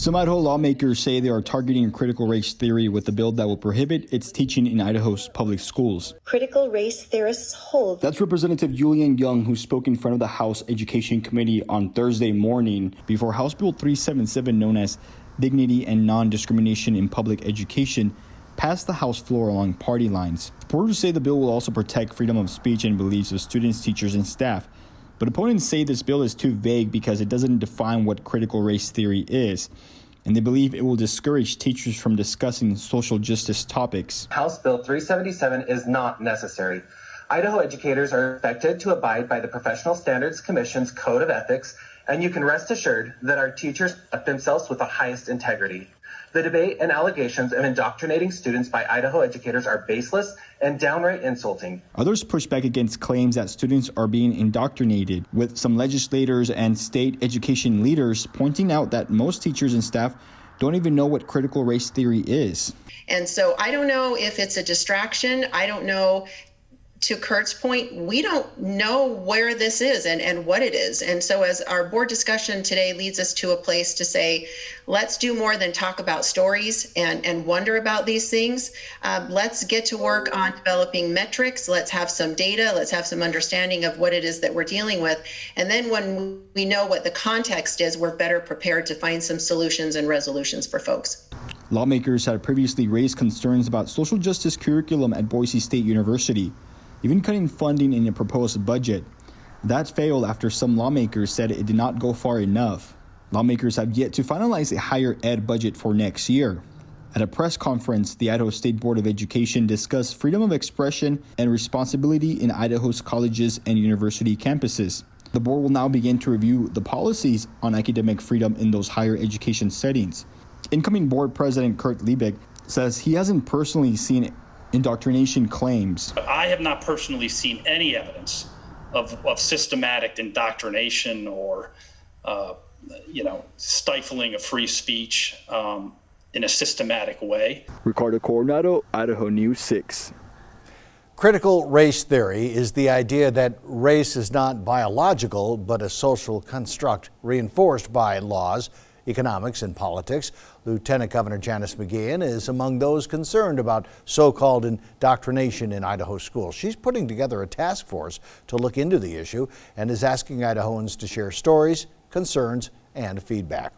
Some Idaho lawmakers say they are targeting critical race theory with a bill that will prohibit its teaching in Idaho's public schools. Critical race theorists hold. That's Representative Julian Young, who spoke in front of the House Education Committee on Thursday morning before House Bill 377, known as Dignity and Non-Discrimination in Public Education, passed the House floor along party lines. Supporters say the bill will also protect freedom of speech and beliefs of students, teachers, and staff. But opponents say this bill is too vague because it doesn't define what critical race theory is, and they believe it will discourage teachers from discussing social justice topics. House Bill 377 is not necessary. Idaho educators are expected to abide by the Professional Standards Commission's Code of Ethics, and you can rest assured that our teachers conduct themselves with the highest integrity. The debate and allegations of indoctrinating students by Idaho educators are baseless and downright insulting. Others push back against claims that students are being indoctrinated, with some legislators and state education leaders pointing out that most teachers and staff don't even know what critical race theory is. And so I don't know if it's a distraction. I don't know. To Kurt's point, we don't know where this is and what it is. And so as our board discussion today leads us to a place to say, let's do more than talk about stories and wonder about these things. Let's get to work on developing metrics. Let's have some data. Let's have some understanding of what it is that we're dealing with. And then when we know what the context is, we're better prepared to find some solutions and resolutions for folks. Lawmakers had previously raised concerns about social justice curriculum at Boise State University, even cutting funding in a proposed budget. That failed after some lawmakers said it did not go far enough. Lawmakers have yet to finalize a higher ed budget for next year. At a press conference, the Idaho State Board of Education discussed freedom of expression and responsibility in Idaho's colleges and university campuses. The board will now begin to review the policies on academic freedom in those higher education settings. Incoming board president Kurt Liebeck says he hasn't personally seen indoctrination claims. I have not personally seen any evidence of systematic indoctrination or, stifling of free speech in a systematic way. Ricardo Coronado, Idaho News 6. Critical race theory is the idea that race is not biological but a social construct reinforced by laws, economics, and politics. Lieutenant Governor Janice McGeehan is among those concerned about so-called indoctrination in Idaho schools. She's putting together a task force to look into the issue and is asking Idahoans to share stories, concerns, and feedback.